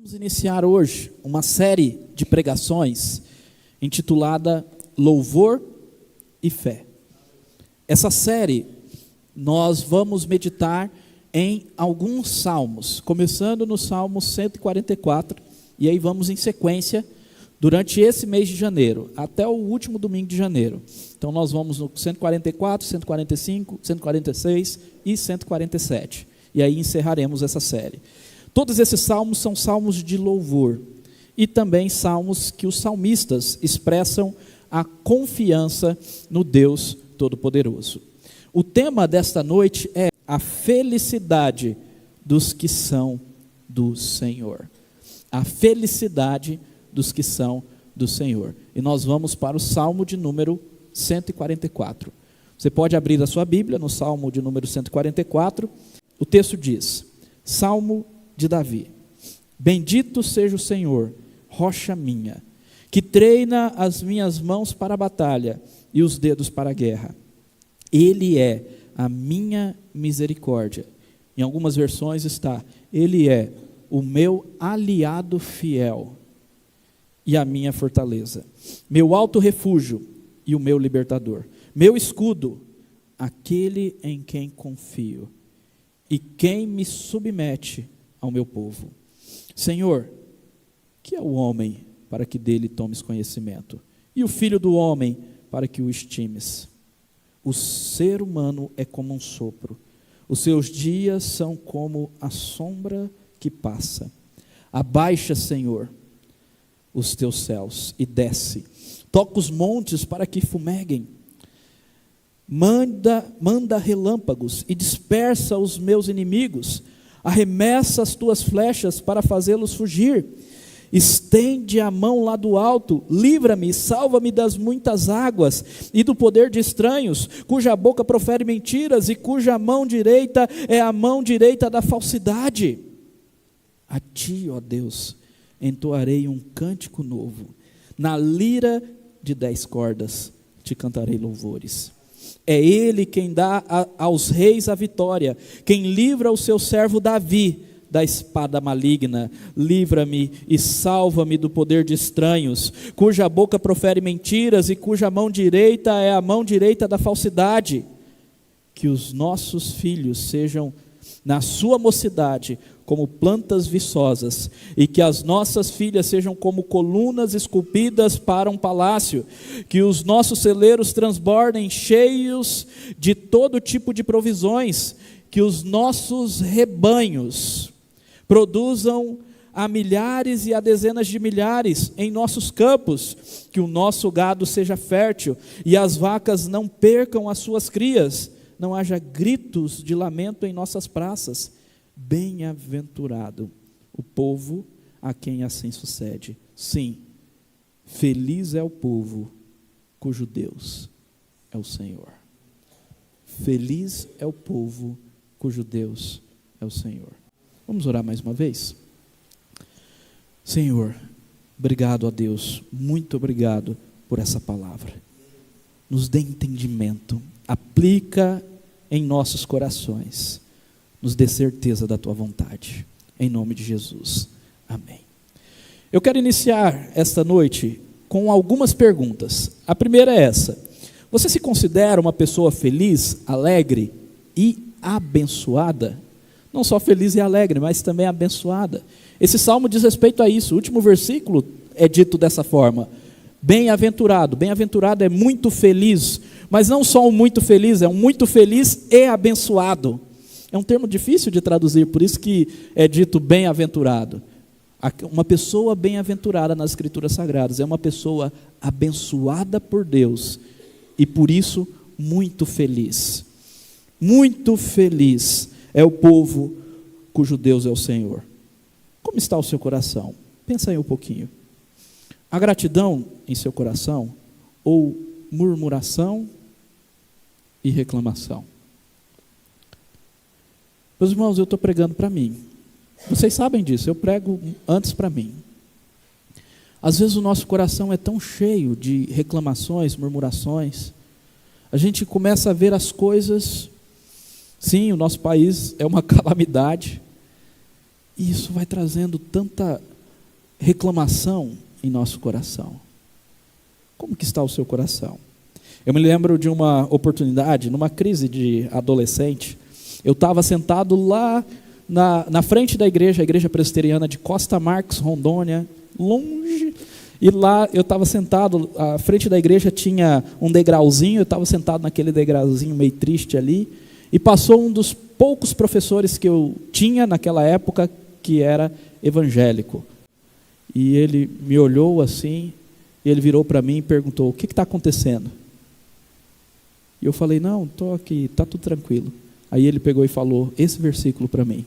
Vamos iniciar hoje uma série de pregações intitulada Louvor e Fé. Essa série nós vamos meditar em alguns salmos, começando no Salmo 144, e aí vamos em sequência durante esse mês de janeiro, até o último domingo de janeiro. Então nós vamos no 144, 145, 146 e 147, e aí encerraremos essa série. Todos esses salmos são salmos de louvor, e também salmos que os salmistas expressam a confiança no Deus Todo-Poderoso. O tema desta noite é a felicidade dos que são do Senhor. A felicidade dos que são do Senhor. E nós vamos para o Salmo de número 144. Você pode abrir a sua Bíblia no Salmo de número 144. O texto diz: Salmo de Davi. Bendito seja o Senhor, rocha minha, que treina as minhas mãos para a batalha e os dedos para a guerra. Ele é a minha misericórdia. Em algumas versões está: Ele é o meu aliado fiel e a minha fortaleza, meu alto refúgio e o meu libertador, meu escudo, aquele em quem confio e quem me submete ao meu povo. Senhor, que é o homem para que dele tomes conhecimento, e o filho do homem para que o estimes? O ser humano é como um sopro, os seus dias são como a sombra que passa. Abaixa, Senhor, os teus céus e desce, toca os montes para que fumeguem, manda relâmpagos e dispersa os meus inimigos, arremessa as tuas flechas para fazê-los fugir, estende a mão lá do alto, livra-me, salva-me das muitas águas e do poder de estranhos, cuja boca profere mentiras e cuja mão direita é a mão direita da falsidade. A ti, ó Deus, entoarei um cântico novo, na lira de 10 cordas te cantarei louvores. É Ele quem dá aos reis a vitória, quem livra o seu servo Davi da espada maligna. Livra-me e salva-me do poder de estranhos, cuja boca profere mentiras e cuja mão direita é a mão direita da falsidade. Que os nossos filhos sejam, na sua mocidade, como plantas viçosas, e que as nossas filhas sejam como colunas esculpidas para um palácio, que os nossos celeiros transbordem cheios de todo tipo de provisões, que os nossos rebanhos produzam a milhares e a dezenas de milhares em nossos campos, que o nosso gado seja fértil e as vacas não percam as suas crias, não haja gritos de lamento em nossas praças. Bem-aventurado o povo a quem assim sucede. Sim, feliz é o povo cujo Deus é o Senhor. Feliz é o povo cujo Deus é o Senhor. Vamos orar mais uma vez? Senhor, obrigado a Deus, muito obrigado por essa palavra. Nos dê entendimento, aplica em nossos corações, nos dê certeza da tua vontade, em nome de Jesus, amém. Eu quero iniciar esta noite com algumas perguntas. A primeira é essa: você se considera uma pessoa feliz, alegre e abençoada? Não só feliz e alegre, mas também abençoada. Esse salmo diz respeito a isso. O último versículo é dito dessa forma: bem-aventurado. Bem-aventurado é muito feliz, mas não só um muito feliz, é um muito feliz e abençoado. É um termo difícil de traduzir, por isso que é dito bem-aventurado. Uma pessoa bem-aventurada nas Escrituras Sagradas é uma pessoa abençoada por Deus e por isso muito feliz. Muito feliz é o povo cujo Deus é o Senhor. Como está o seu coração? Pensa aí um pouquinho. Há gratidão em seu coração ou murmuração e reclamação? Meus irmãos, eu estou pregando para mim. Vocês sabem disso, eu prego antes para mim. Às vezes o nosso coração é tão cheio de reclamações, murmurações. A gente começa a ver as coisas. Sim, o nosso país é uma calamidade. E isso vai trazendo tanta reclamação em nosso coração. Como que está o seu coração? Eu me lembro de uma oportunidade, numa crise de adolescente, eu estava sentado lá na frente da igreja, a igreja presbiteriana de Costa Marques, Rondônia, longe, e lá eu estava sentado, à frente da igreja tinha um degrauzinho, eu estava sentado naquele degrauzinho meio triste ali, e passou um dos poucos professores que eu tinha naquela época, que era evangélico. E ele me olhou assim, e ele virou para mim e perguntou: o que está acontecendo? E eu falei: não, estou aqui, está tudo tranquilo. Aí ele pegou e falou esse versículo para mim: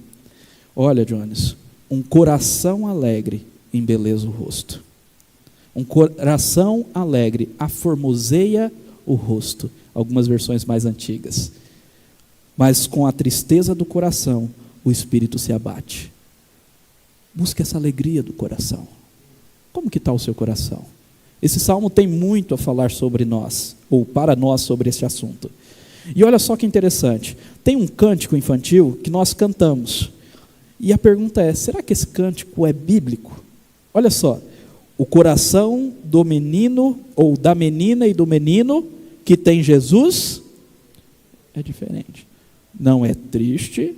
olha, Jones, um coração alegre embeleza o rosto. Um coração alegre aformoseia o rosto. Algumas versões mais antigas. Mas com a tristeza do coração, o espírito se abate. Busque essa alegria do coração. Como que está o seu coração? Esse salmo tem muito a falar sobre nós, ou para nós, sobre esse assunto. E olha só que interessante, tem um cântico infantil que nós cantamos, e a pergunta é: será que esse cântico é bíblico? Olha só: o coração do menino, ou da menina e do menino, que tem Jesus, é diferente. Não é triste,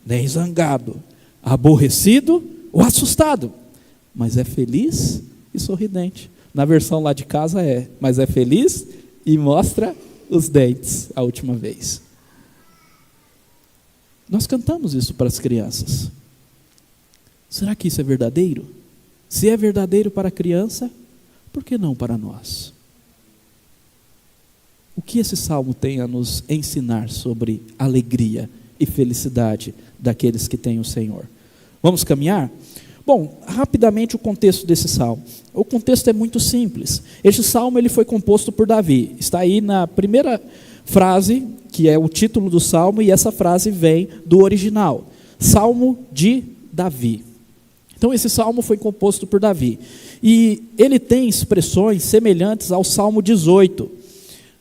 nem zangado, aborrecido ou assustado, mas é feliz e sorridente. Na versão lá de casa mas é feliz e mostra os dentes a última vez. Nós cantamos isso para as crianças. Será que isso é verdadeiro? Se é verdadeiro para a criança, por que não para nós? O que esse salmo tem a nos ensinar sobre alegria e felicidade daqueles que têm o Senhor? Vamos caminhar? Bom, rapidamente o contexto desse salmo. O contexto é muito simples. Este salmo ele foi composto por Davi. Está aí na primeira frase, que é o título do salmo, e essa frase vem do original. Salmo de Davi. Então esse salmo foi composto por Davi. E ele tem expressões semelhantes ao Salmo 18,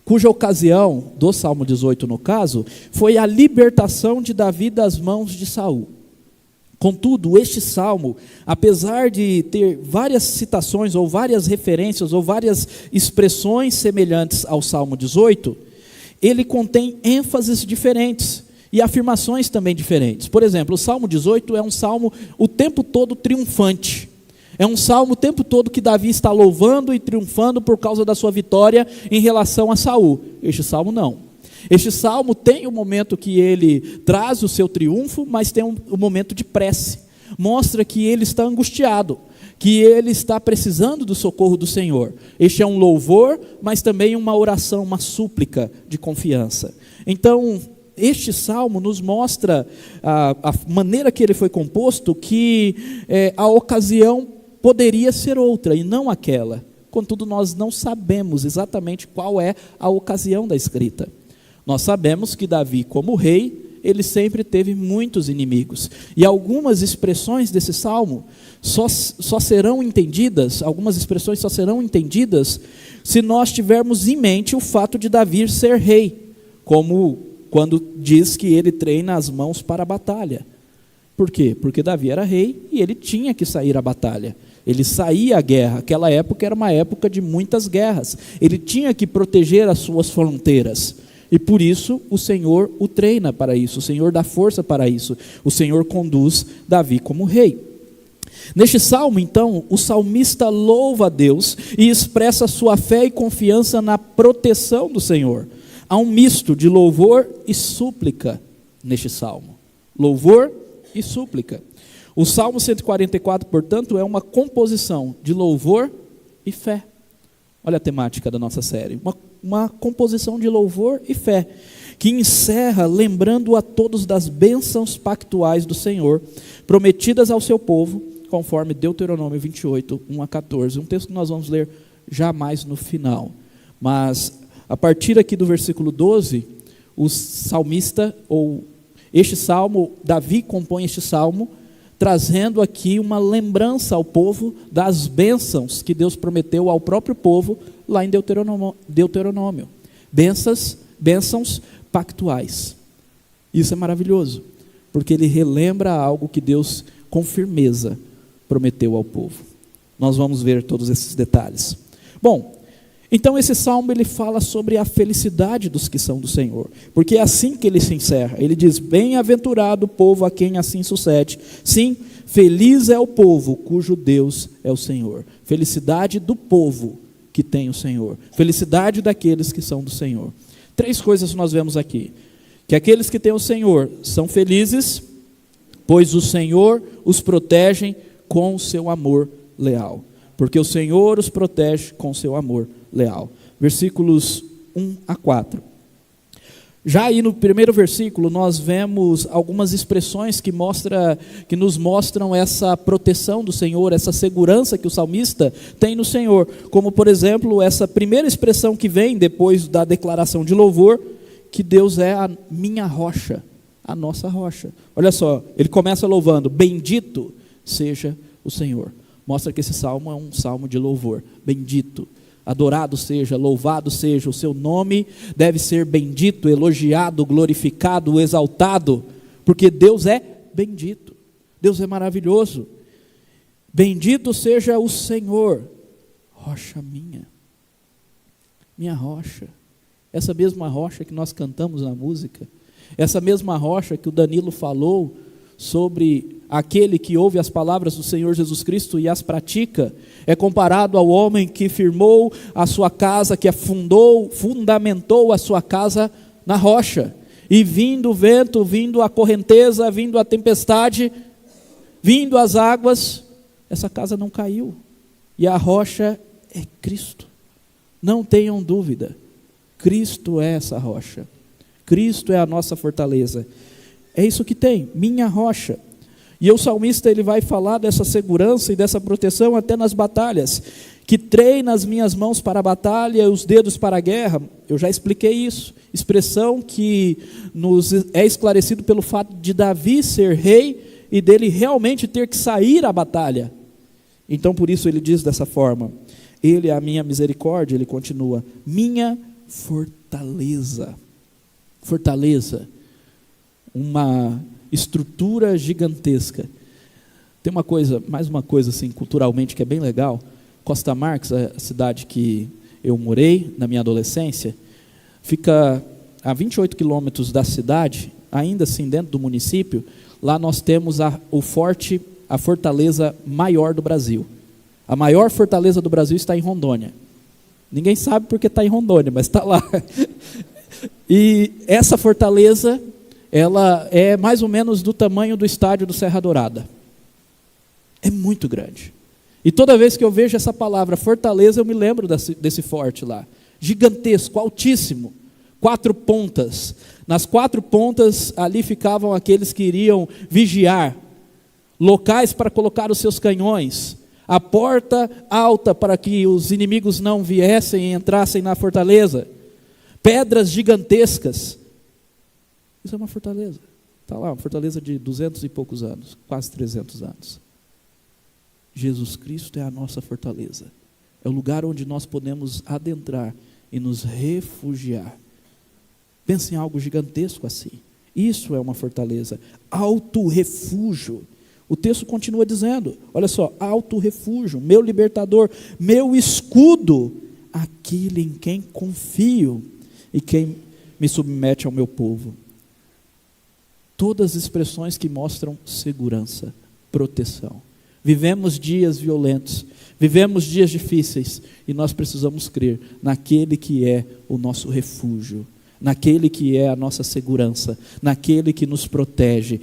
cuja ocasião, do Salmo 18 no caso, foi a libertação de Davi das mãos de Saul. Contudo, este salmo, apesar de ter várias citações, ou várias referências, ou várias expressões semelhantes ao Salmo 18, ele contém ênfases diferentes e afirmações também diferentes. Por exemplo, o Salmo 18 é um salmo o tempo todo triunfante. É um salmo o tempo todo que Davi está louvando e triunfando por causa da sua vitória em relação a Saul. Este salmo não. Este salmo tem o momento que ele traz o seu triunfo, mas tem um momento de prece. Mostra que ele está angustiado, que ele está precisando do socorro do Senhor. Este é um louvor, mas também uma oração, uma súplica de confiança. Então, este salmo nos mostra a maneira que ele foi composto, que a ocasião poderia ser outra e não aquela. Contudo, nós não sabemos exatamente qual é a ocasião da escrita. Nós sabemos que Davi, como rei, ele sempre teve muitos inimigos. E algumas expressões desse salmo só serão entendidas, algumas expressões só serão entendidas se nós tivermos em mente o fato de Davi ser rei, como quando diz que ele treina as mãos para a batalha. Por quê? Porque Davi era rei e ele tinha que sair à batalha. Ele saía à guerra. Aquela época era uma época de muitas guerras. Ele tinha que proteger as suas fronteiras. E por isso o Senhor o treina para isso, o Senhor dá força para isso, o Senhor conduz Davi como rei. Neste salmo, então, o salmista louva a Deus e expressa sua fé e confiança na proteção do Senhor. Há um misto de louvor e súplica neste salmo. Louvor e súplica. O Salmo 144, portanto, é uma composição de louvor e fé. Olha a temática da nossa série. Uma composição de louvor e fé, que encerra lembrando a todos das bênçãos pactuais do Senhor, prometidas ao seu povo, conforme Deuteronômio 28, 1 a 14. Um texto que nós vamos ler já mais no final. Mas, a partir aqui do versículo 12, o salmista, ou este salmo, Davi compõe este salmo, trazendo aqui uma lembrança ao povo das bênçãos que Deus prometeu ao próprio povo lá em Deuteronômio. Bênçãos pactuais. Isso é maravilhoso, porque ele relembra algo que Deus com firmeza prometeu ao povo. Nós vamos ver todos esses detalhes. Bom, então esse salmo ele fala sobre a felicidade dos que são do Senhor, porque é assim que ele se encerra. Ele diz: bem-aventurado o povo a quem assim sucede. Sim, feliz é o povo cujo Deus é o Senhor. Felicidade do povo que tem o Senhor. Felicidade daqueles que são do Senhor. 3 coisas nós vemos aqui: que aqueles que têm o Senhor são felizes, pois o Senhor os protege com o seu amor leal. Porque o Senhor os protege com o seu amor leal. Versículos 1 a 4. Já aí no primeiro versículo nós vemos algumas expressões que nos mostram essa proteção do Senhor, essa segurança que o salmista tem no Senhor. Como por exemplo, essa primeira expressão que vem depois da declaração de louvor, que Deus é a minha rocha, a nossa rocha. Olha só, ele começa louvando: bendito seja o Senhor. Mostra que esse salmo é um salmo de louvor. Bendito, adorado seja, louvado seja, o seu nome deve ser bendito, elogiado, glorificado, exaltado, porque Deus é bendito, Deus é maravilhoso. Bendito seja o Senhor, rocha minha rocha, essa mesma rocha que nós cantamos na música, essa mesma rocha que o Danilo falou sobre aquele que ouve as palavras do Senhor Jesus Cristo e as pratica, é comparado ao homem que firmou a sua casa, que fundamentou a sua casa na rocha, e vindo o vento, vindo a correnteza, vindo a tempestade, vindo as águas, essa casa não caiu, e a rocha é Cristo. Não tenham dúvida, Cristo é essa rocha, Cristo é a nossa fortaleza. É isso que tem, minha rocha. E o salmista ele vai falar dessa segurança e dessa proteção até nas batalhas, que treina as minhas mãos para a batalha e os dedos para a guerra. Eu já expliquei isso, expressão que nos é esclarecido pelo fato de Davi ser rei e dele realmente ter que sair à batalha. Então por isso ele diz dessa forma: ele é a minha misericórdia. Ele continua: minha fortaleza. Fortaleza, uma estrutura gigantesca. Tem mais uma coisa assim, culturalmente, que é bem legal. Costa Marques, a cidade que eu morei na minha adolescência, fica a 28 quilômetros da cidade, ainda assim dentro do município. Lá nós temos a fortaleza maior do Brasil. A maior fortaleza do Brasil está em Rondônia. Ninguém sabe porque está em Rondônia, mas está lá. E essa fortaleza, ela é mais ou menos do tamanho do estádio do Serra Dourada. É muito grande. E toda vez que eu vejo essa palavra fortaleza, eu me lembro desse forte lá. Gigantesco, altíssimo. 4 pontas. Nas 4 pontas, ali ficavam aqueles que iriam vigiar. Locais para colocar os seus canhões. A porta alta para que os inimigos não viessem e entrassem na fortaleza. Pedras gigantescas. Isso é uma fortaleza. Está lá, uma fortaleza de 200 e poucos anos, quase 300 anos. Jesus Cristo é a nossa fortaleza. É o lugar onde nós podemos adentrar e nos refugiar. Pense em algo gigantesco assim. Isso é uma fortaleza. Alto refúgio. O texto continua dizendo, olha só: alto refúgio, meu libertador, meu escudo, aquele em quem confio e quem me submete ao meu povo. Todas as expressões que mostram segurança, proteção. Vivemos dias violentos, vivemos dias difíceis, e nós precisamos crer naquele que é o nosso refúgio, naquele que é a nossa segurança, naquele que nos protege,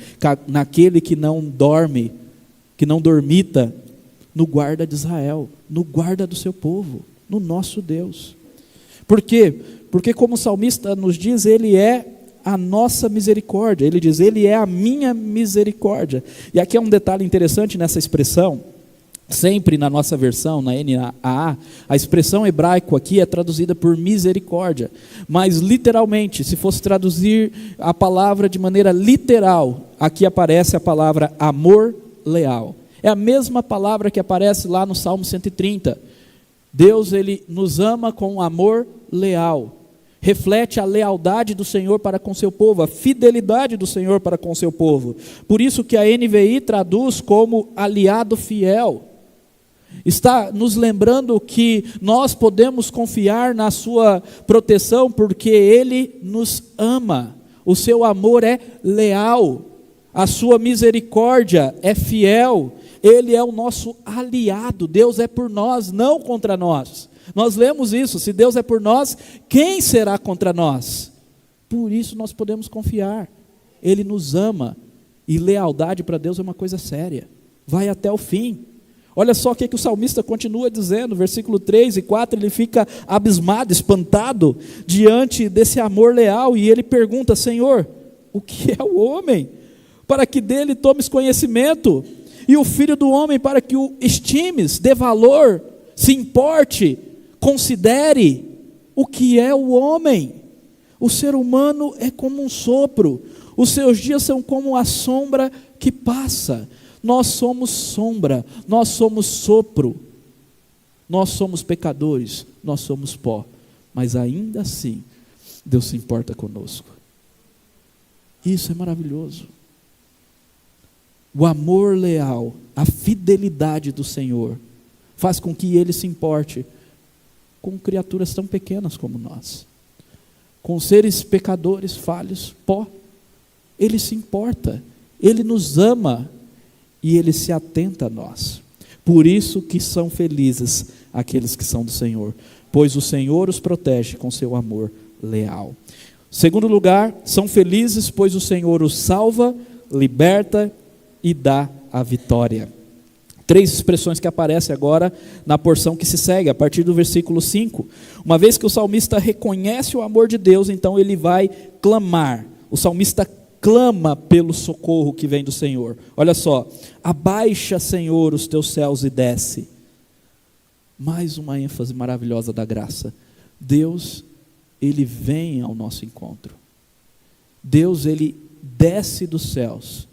naquele que não dorme, que não dormita, no guarda de Israel, no guarda do seu povo, no nosso Deus. Por quê? Porque como o salmista nos diz, ele é a nossa misericórdia. Ele diz, ele é a minha misericórdia. E aqui é um detalhe interessante nessa expressão. Sempre na nossa versão, na NAA, a expressão hebraico aqui é traduzida por misericórdia. Mas literalmente, se fosse traduzir a palavra de maneira literal, aqui aparece a palavra amor leal. É a mesma palavra que aparece lá no Salmo 130. Deus, ele nos ama com amor leal. Reflete a lealdade do Senhor para com seu povo, a fidelidade do Senhor para com seu povo. Por isso que a NVI traduz como aliado fiel. Está nos lembrando que nós podemos confiar na sua proteção, porque Ele nos ama, o seu amor é leal, a sua misericórdia é fiel, Ele é o nosso aliado, Deus é por nós, não contra nós. Nós lemos isso, se Deus é por nós, quem será contra nós? Por isso nós podemos confiar, Ele nos ama, e lealdade para Deus é uma coisa séria, vai até o fim. Olha só o que o salmista continua dizendo, versículo 3 e 4, ele fica abismado, espantado, diante desse amor leal, e ele pergunta: Senhor, o que é o homem, para que dele tomes conhecimento, e o filho do homem para que o estimes, dê valor, se importe, considere. O que é o homem? O ser humano é como um sopro, os seus dias são como a sombra que passa. Nós somos sombra, nós somos sopro, nós somos pecadores, nós somos pó, mas ainda assim Deus se importa conosco. Isso é maravilhoso. O amor leal, a fidelidade do Senhor faz com que Ele se importe com criaturas tão pequenas como nós, com seres pecadores, falhos, pó. Ele se importa, Ele nos ama e Ele se atenta a nós. Por isso que são felizes aqueles que são do Senhor, pois o Senhor os protege com seu amor leal. Segundo lugar, são felizes pois o Senhor os salva, liberta e dá a vitória. 3 expressões que aparecem agora na porção que se segue, a partir do versículo 5. Uma vez que o salmista reconhece o amor de Deus, então ele vai clamar. O salmista clama pelo socorro que vem do Senhor. Olha só: abaixa, Senhor, os teus céus e desce. Mais uma ênfase maravilhosa da graça. Deus, Ele vem ao nosso encontro. Deus, Ele desce dos céus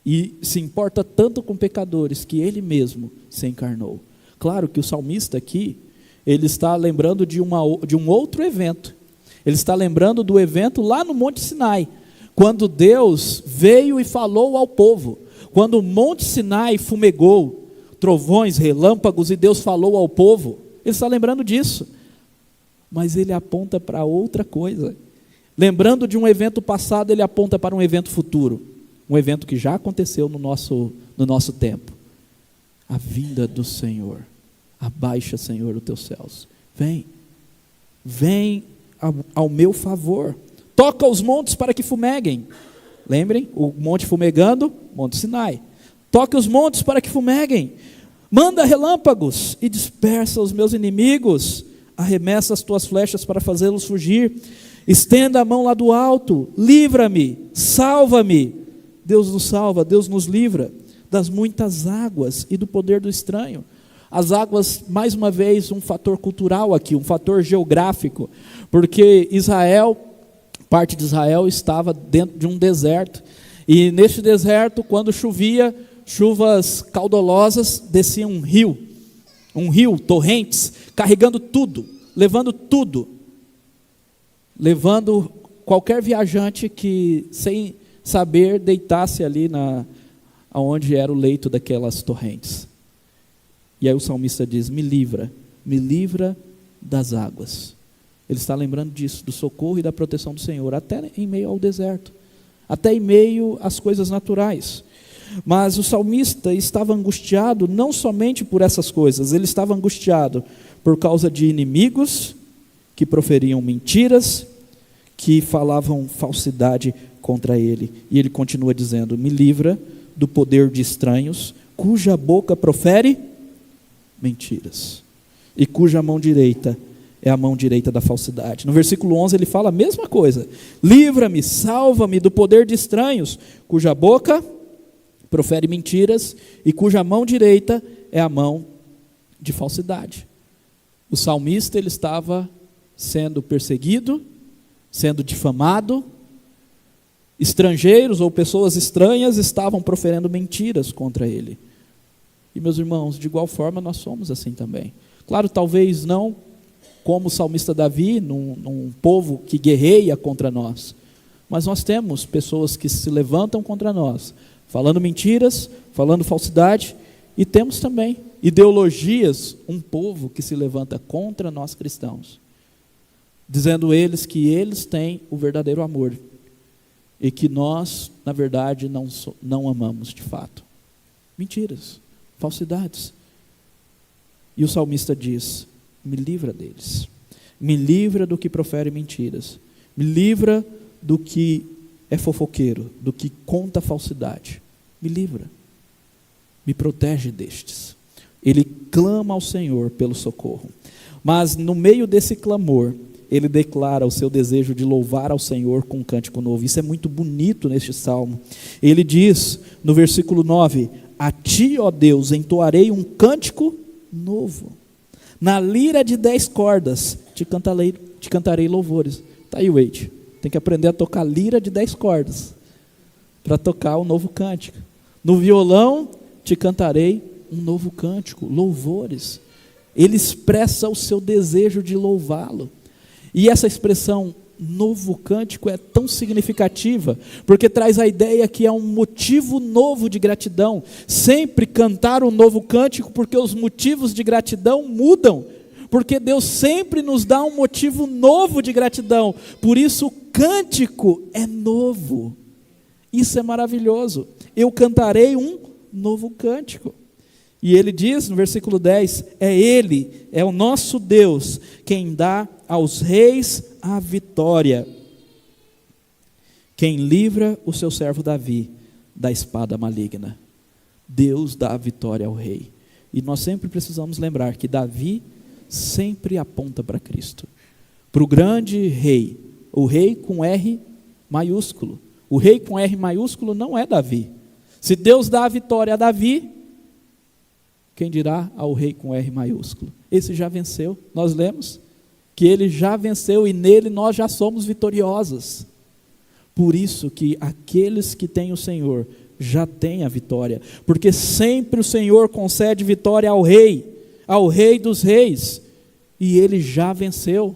e se importa tanto com pecadores que Ele mesmo se encarnou. Claro que o salmista aqui, ele está lembrando de um outro evento. Ele está lembrando do evento lá no Monte Sinai, quando Deus veio e falou ao povo, quando o Monte Sinai fumegou, trovões, relâmpagos, e Deus falou ao povo, ele está lembrando disso, mas ele aponta para outra coisa. Lembrando de um evento passado, ele aponta para um evento futuro, um evento que já aconteceu no nosso tempo, a vinda do Senhor. Abaixa, Senhor, os teus céus, vem ao meu favor. Toca os montes para que fumeguem. Lembrem, o monte fumegando, Monte Sinai. Toca os montes para que fumeguem. Manda relâmpagos e dispersa os meus inimigos. Arremessa as tuas flechas para fazê-los fugir. Estenda a mão lá do alto. Livra-me, salva-me. Deus nos salva, Deus nos livra das muitas águas e do poder do estranho. As águas, mais uma vez, um fator cultural aqui, um fator geográfico, porque parte de Israel estava dentro de um deserto, e neste deserto, quando chovia, chuvas caudalosas, descia um rio, torrentes, carregando tudo, levando qualquer viajante que, sem saber, deitasse ali onde era o leito daquelas torrentes. E aí o salmista diz: me livra das águas. Ele está lembrando disso, do socorro e da proteção do Senhor, até em meio ao deserto, até em meio às coisas naturais. Mas o salmista estava angustiado não somente por essas coisas, ele estava angustiado por causa de inimigos que proferiam mentiras, que falavam falsidade contra ele. E ele continua dizendo: me livra do poder de estranhos, cuja boca profere mentiras, e cuja mão direita é a mão direita da falsidade. No versículo 11 ele fala a mesma coisa: livra-me, salva-me do poder de estranhos, cuja boca profere mentiras e cuja mão direita é a mão de falsidade. O salmista, ele estava sendo perseguido, sendo difamado, estrangeiros ou pessoas estranhas estavam proferindo mentiras contra ele. E meus irmãos, de igual forma nós somos assim também. Claro, talvez não como o salmista Davi, num povo que guerreia contra nós, mas nós temos pessoas que se levantam contra nós, falando mentiras, falando falsidade, e temos também ideologias, um povo que se levanta contra nós cristãos, dizendo eles que eles têm o verdadeiro amor e que nós, na verdade, não amamos de fato. Mentiras, falsidades. E o salmista diz: me livra deles, me livra do que profere mentiras, me livra do que é fofoqueiro, do que conta falsidade, me livra, me protege destes. Ele clama ao Senhor pelo socorro, mas no meio desse clamor, ele declara o seu desejo de louvar ao Senhor com um cântico novo. Isso é muito bonito neste salmo. Ele diz no versículo 9: a ti, ó Deus, entoarei um cântico novo, na lira de 10 cordas te cantarei louvores. Está aí, Wade, tem que aprender a tocar lira de 10 cordas para tocar o novo cântico. No violão te cantarei um novo cântico, louvores. Ele expressa o seu desejo de louvá-lo. E essa expressão novo cântico é tão significativa, porque traz a ideia que é um motivo novo de gratidão. Sempre cantar um novo cântico, porque os motivos de gratidão mudam, porque Deus sempre nos dá um motivo novo de gratidão. Por isso o cântico é novo. Isso é maravilhoso. Eu cantarei um novo cântico. E ele diz no versículo 10, Ele, é o nosso Deus, quem dá aos reis a vitória, quem livra o seu servo Davi da espada maligna. Deus dá a vitória ao rei. E nós sempre precisamos lembrar que Davi sempre aponta para Cristo, para o grande rei, o rei com R maiúsculo. O rei com R maiúsculo não é Davi. Se Deus dá a vitória a Davi, quem dirá ao rei com R maiúsculo? Esse já venceu, nós lemos que ele já venceu e nele nós já somos vitoriosos. Por isso que aqueles que têm o Senhor já têm a vitória, porque sempre o Senhor concede vitória ao rei dos reis, e ele já venceu,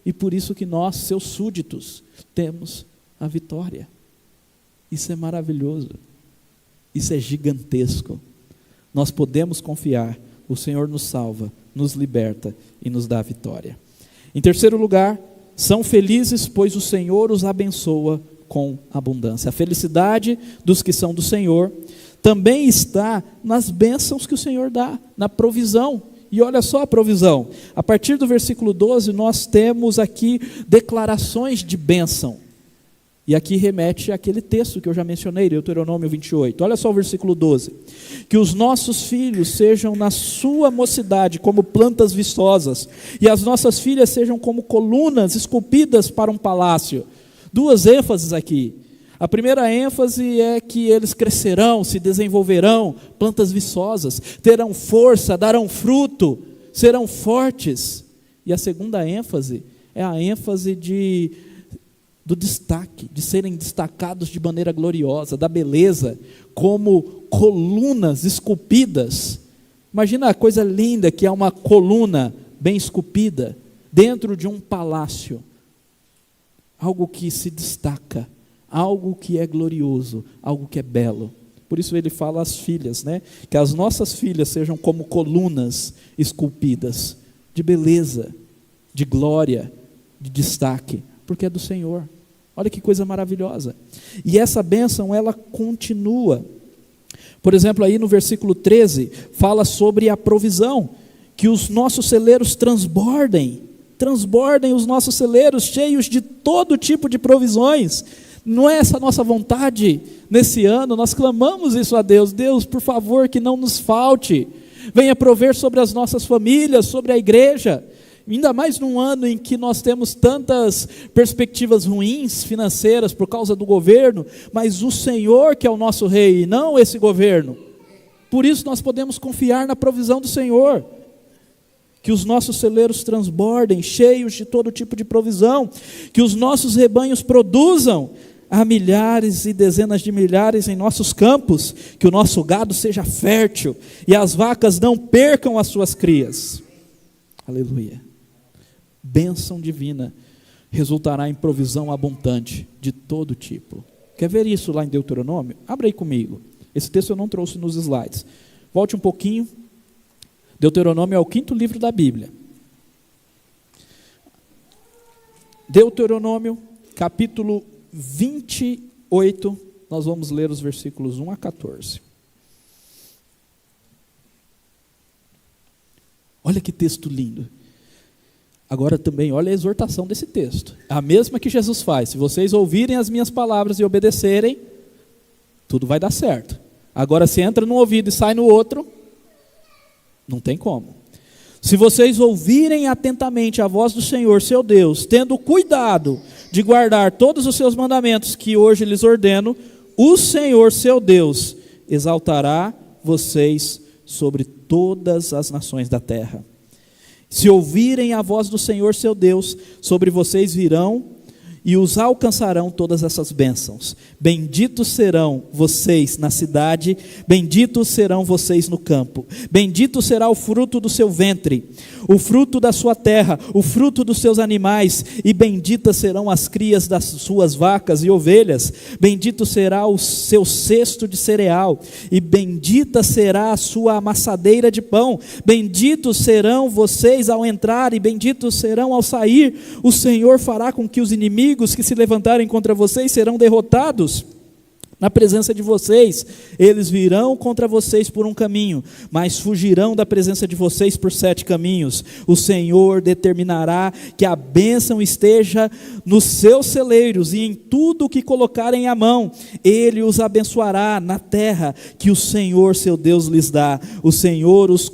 e por isso que nós, seus súditos, temos a vitória. Isso é maravilhoso, isso é gigantesco. Nós podemos confiar, o Senhor nos salva, nos liberta e nos dá a vitória. Em terceiro lugar, são felizes, pois o Senhor os abençoa com abundância. A felicidade dos que são do Senhor também está nas bênçãos que o Senhor dá, na provisão. E olha só a provisão. A partir do versículo 12, nós temos aqui declarações de bênção. E aqui remete àquele texto que eu já mencionei, Deuteronômio 28. Olha só o versículo 12. Que os nossos filhos sejam na sua mocidade como plantas vistosas, e as nossas filhas sejam como colunas esculpidas para um palácio. Duas ênfases aqui. A primeira ênfase é que eles crescerão, se desenvolverão, plantas viçosas, terão força, darão fruto, serão fortes. E a segunda ênfase é a ênfase do destaque, de serem destacados de maneira gloriosa, da beleza, como colunas esculpidas. Imagina a coisa linda que é uma coluna bem esculpida, dentro de um palácio. Algo que se destaca, algo que é glorioso, algo que é belo. Por isso ele fala às filhas, que as nossas filhas sejam como colunas esculpidas, de beleza, de glória, de destaque, porque é do Senhor. Olha que coisa maravilhosa. E essa bênção, ela continua. Por exemplo, aí no versículo 13, fala sobre a provisão, que os nossos celeiros transbordem os nossos celeiros cheios de todo tipo de provisões. Não é essa a nossa vontade nesse ano? Nós clamamos isso a Deus. Deus, por favor, que não nos falte. Venha prover sobre as nossas famílias, sobre a igreja. Ainda mais num ano em que nós temos tantas perspectivas ruins financeiras por causa do governo, mas o Senhor que é o nosso rei, e não esse governo. Por isso nós podemos confiar na provisão do Senhor. Que os nossos celeiros transbordem, cheios de todo tipo de provisão. Que os nossos rebanhos produzam a milhares e dezenas de milhares em nossos campos. Que o nosso gado seja fértil e as vacas não percam as suas crias. Aleluia. Bênção divina resultará em provisão abundante de todo tipo. Quer ver isso lá em Deuteronômio? Abra aí comigo. Esse texto eu não trouxe nos slides. Volte um pouquinho Deuteronômio é o 5º livro da Bíblia. Deuteronômio, capítulo 28, nós vamos ler os versículos 1 a 14. Olha que texto lindo. Agora também, olha a exortação desse texto. A mesma que Jesus faz. Se vocês ouvirem as minhas palavras e obedecerem, tudo vai dar certo. Agora, se entra num ouvido e sai no outro, não tem como. Se vocês ouvirem atentamente a voz do Senhor, seu Deus, tendo cuidado de guardar todos os seus mandamentos que hoje lhes ordeno, o Senhor, seu Deus, exaltará vocês sobre todas as nações da terra. Se ouvirem a voz do Senhor, seu Deus, sobre vocês virão e os alcançarão todas essas bênçãos. Benditos serão vocês na cidade, benditos serão vocês no campo. Bendito será o fruto do seu ventre, o fruto da sua terra, o fruto dos seus animais, e benditas serão as crias das suas vacas e ovelhas. Bendito será o seu cesto de cereal, e bendita será a sua amassadeira de pão. Benditos serão vocês ao entrar, e benditos serão ao sair. O Senhor fará com que os inimigos que se levantarem contra vocês serão derrotados. Na presença de vocês, eles virão contra vocês por um caminho, mas fugirão da presença de vocês por 7 caminhos. O Senhor determinará que a bênção esteja nos seus celeiros e em tudo o que colocarem a mão. Ele os abençoará na terra que o Senhor, seu Deus, lhes dá. O Senhor os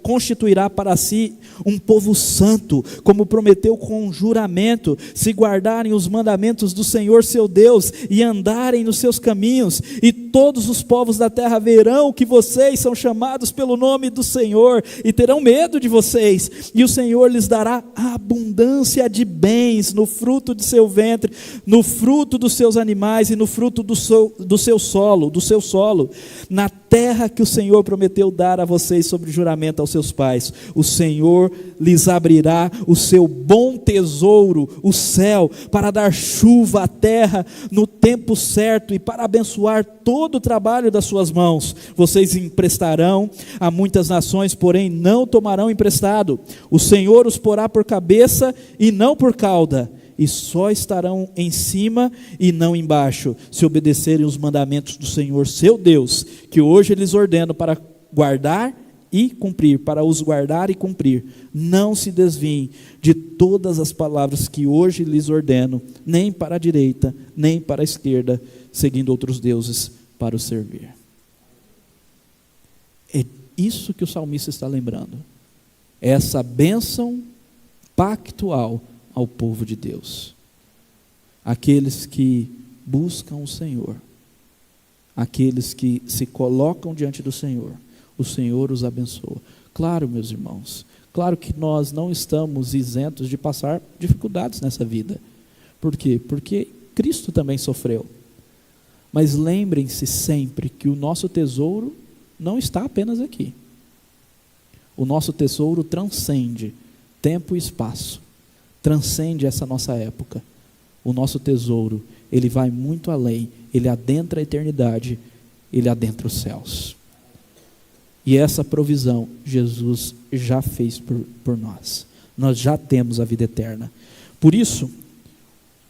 constituirá para si um povo santo, como prometeu com juramento, se guardarem os mandamentos do Senhor, seu Deus, e andarem nos seus caminhos, e todos os povos da terra verão que vocês são chamados pelo nome do Senhor, e terão medo de vocês, e o Senhor lhes dará abundância de bens no fruto de seu ventre, no fruto dos seus animais e no fruto do seu solo, na terra que o Senhor prometeu dar a vocês sobre juramento aos seus pais. O Senhor lhes abrirá o seu bom tesouro, o céu, para dar chuva à terra no tempo certo e para abençoar todo o trabalho das suas mãos. Vocês emprestarão a muitas nações, porém não tomarão emprestado. O Senhor os porá por cabeça e não por cauda, e só estarão em cima e não embaixo, se obedecerem os mandamentos do Senhor seu Deus, que hoje lhes ordeno para guardar e cumprir, para os guardar e cumprir. Não se desviem de todas as palavras que hoje lhes ordeno, nem para a direita, nem para a esquerda, seguindo outros deuses para os servir. É isso que o salmista está lembrando. Essa bênção pactual ao povo de Deus. Aqueles que buscam o Senhor, aqueles que se colocam diante do Senhor, o Senhor os abençoa. Claro, meus irmãos, claro que nós não estamos isentos de passar dificuldades nessa vida. Por quê? Porque Cristo também sofreu. Mas lembrem-se sempre que o nosso tesouro não está apenas aqui. O nosso tesouro transcende tempo e espaço, transcende essa nossa época. O nosso tesouro, ele vai muito além, ele adentra a eternidade, ele adentra os céus. E essa provisão Jesus já fez por nós. Nós já temos a vida eterna. Por isso,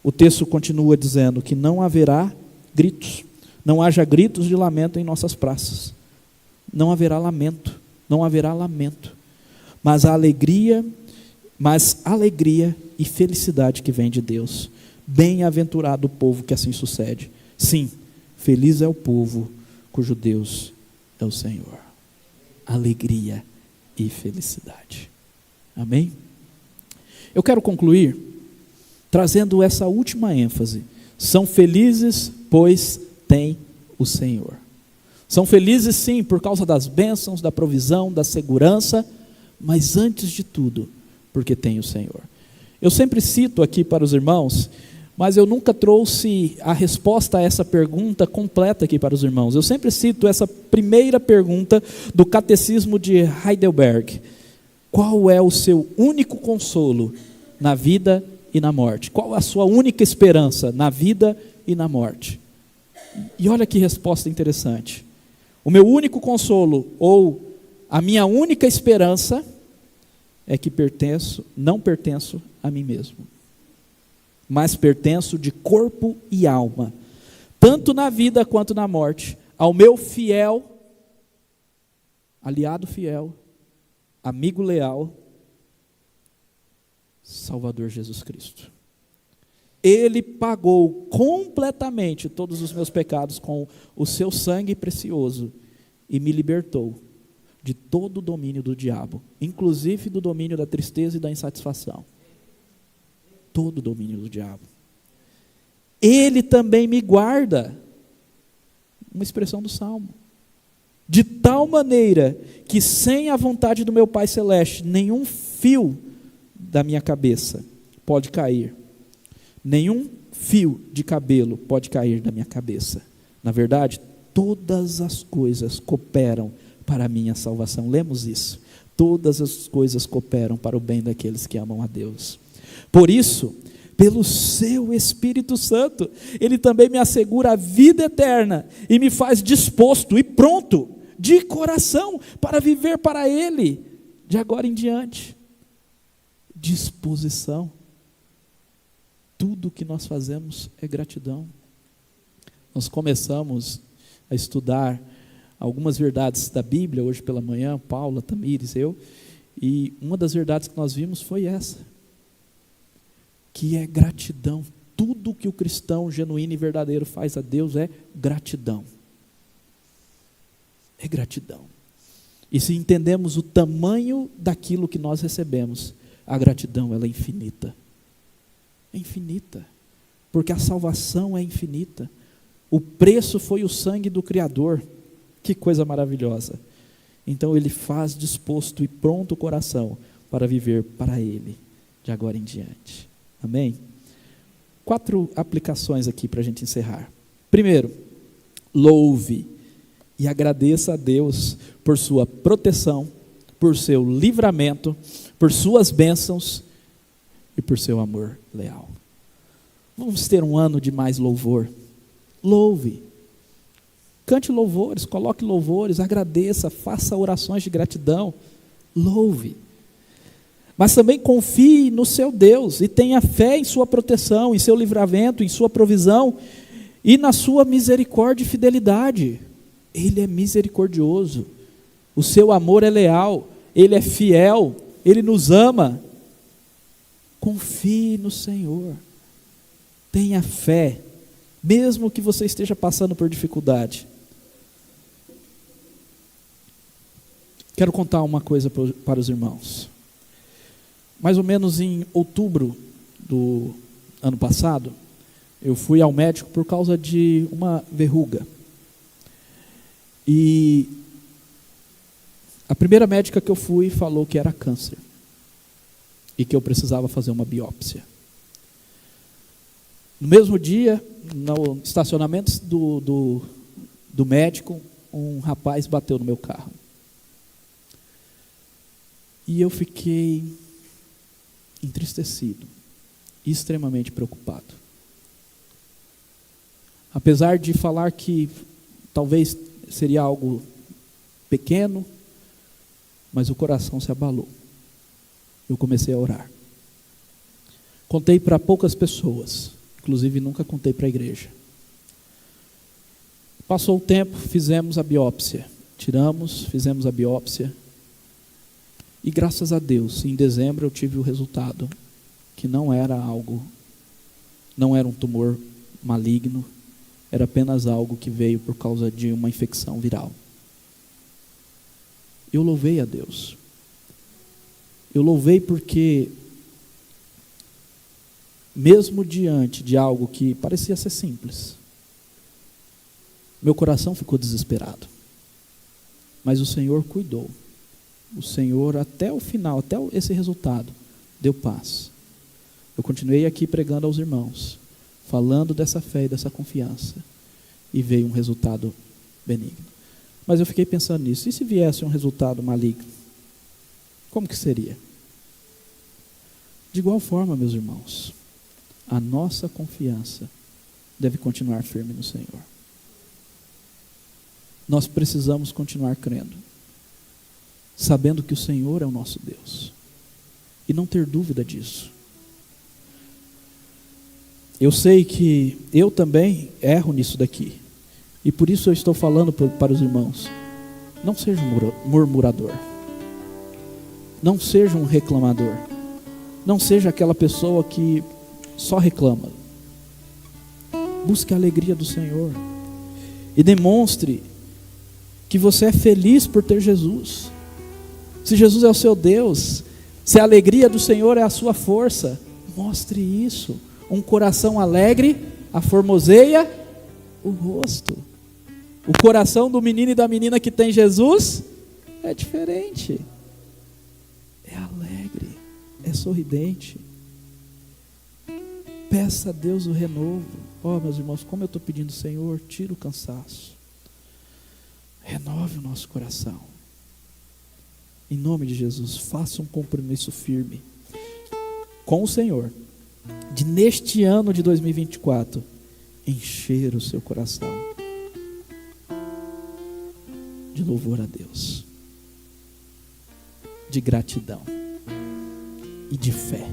o texto continua dizendo que não haverá gritos, não haja gritos de lamento em nossas praças. Não haverá lamento, mas alegria e felicidade que vem de Deus. Bem-aventurado o povo que assim sucede. Sim, feliz é o povo cujo Deus é o Senhor. Alegria e felicidade. Amém? Eu quero concluir trazendo essa última ênfase. São felizes, pois têm o Senhor. São felizes sim, por causa das bênçãos, da provisão, da segurança, mas antes de tudo, porque tem o Senhor. Eu sempre cito aqui para os irmãos, mas eu nunca trouxe a resposta a essa pergunta completa aqui para os irmãos. Eu sempre cito essa primeira pergunta do Catecismo de Heidelberg. Qual é o seu único consolo na vida e na morte? Qual a sua única esperança na vida e na morte? E olha que resposta interessante. O meu único consolo, ou a minha única esperança é que não pertenço a mim mesmo, mas pertenço de corpo e alma, tanto na vida quanto na morte, ao meu fiel, aliado fiel, amigo leal, Salvador Jesus Cristo. Ele pagou completamente todos os meus pecados com o seu sangue precioso e me libertou de todo o domínio do diabo, inclusive do domínio da tristeza e da insatisfação. Todo o domínio do diabo. Ele também me guarda, uma expressão do Salmo, de tal maneira que sem a vontade do meu Pai Celeste, nenhum fio da minha cabeça pode cair, nenhum fio de cabelo pode cair da minha cabeça. Na verdade, todas as coisas cooperam para a minha salvação. Lemos isso. Todas as coisas cooperam para o bem daqueles que amam a Deus. Por isso, pelo seu Espírito Santo, Ele também me assegura a vida eterna e me faz disposto e pronto, de coração, para viver para Ele, de agora em diante. Disposição. Tudo o que nós fazemos é gratidão. Nós começamos a estudar algumas verdades da Bíblia, hoje pela manhã, Paula, Tamires, eu, e uma das verdades que nós vimos foi essa, que é gratidão. Tudo que o cristão genuíno e verdadeiro faz a Deus é gratidão. É gratidão. E se entendemos o tamanho daquilo que nós recebemos, a gratidão ela é infinita. É infinita. Porque a salvação é infinita. O preço foi o sangue do Criador. Que coisa maravilhosa. Então Ele faz disposto e pronto o coração para viver para Ele, de agora em diante. Amém? 4 aplicações aqui para a gente encerrar. Primeiro, louve e agradeça a Deus por sua proteção, por seu livramento, por suas bênçãos e por seu amor leal. Vamos ter um ano de mais louvor. Louve. Cante louvores, coloque louvores, agradeça, faça orações de gratidão. Louve. Mas também confie no seu Deus e tenha fé em sua proteção, em seu livramento, em sua provisão e na sua misericórdia e fidelidade. Ele é misericordioso, o seu amor é leal, Ele é fiel, Ele nos ama. Confie no Senhor, tenha fé, mesmo que você esteja passando por dificuldade. Quero contar uma coisa para os irmãos. Mais ou menos em outubro do ano passado, eu fui ao médico por causa de uma verruga. E a primeira médica que eu fui falou que era câncer e que eu precisava fazer uma biópsia. No mesmo dia, no estacionamento do médico, um rapaz bateu no meu carro. E eu fiquei entristecido, extremamente preocupado. Apesar de falar que talvez seria algo pequeno, mas o coração se abalou. Eu comecei a orar. Contei para poucas pessoas, inclusive nunca contei para a igreja. Passou o tempo, fizemos a biópsia. Fizemos a biópsia. E graças a Deus, em dezembro eu tive o resultado, que não era um tumor maligno, era apenas algo que veio por causa de uma infecção viral. Eu louvei a Deus. Eu louvei porque, mesmo diante de algo que parecia ser simples, meu coração ficou desesperado. Mas o Senhor cuidou. O Senhor, até o final, até esse resultado, deu paz. Eu continuei aqui pregando aos irmãos, falando dessa fé e dessa confiança, e veio um resultado benigno. Mas eu fiquei pensando nisso, e se viesse um resultado maligno? Como que seria? De igual forma, meus irmãos, a nossa confiança deve continuar firme no Senhor. Nós precisamos continuar crendo. sabendo que o Senhor é o nosso Deus. E não ter dúvida disso. Eu sei que eu também erro nisso daqui. E por isso eu estou falando para os irmãos. Não seja um murmurador. Não seja um reclamador. Não seja aquela pessoa que só reclama. Busque a alegria do Senhor. E demonstre que você é feliz por ter Jesus. Se Jesus é o seu Deus, se a alegria do Senhor é a sua força, mostre isso. Um coração alegre aformoseia o rosto. O coração do menino e da menina que tem Jesus é diferente. É alegre, é sorridente. Peça a Deus o renovo. Meus irmãos, como eu estou pedindo, Senhor, tira o cansaço. Renove o nosso coração. Em nome de Jesus, faça um compromisso firme com o Senhor, de neste ano de 2024, encher o seu coração de louvor a Deus, de gratidão e de fé.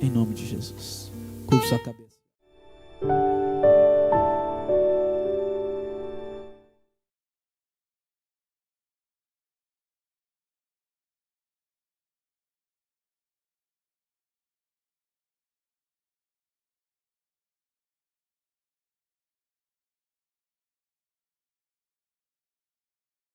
Em nome de Jesus. Curva sua cabeça.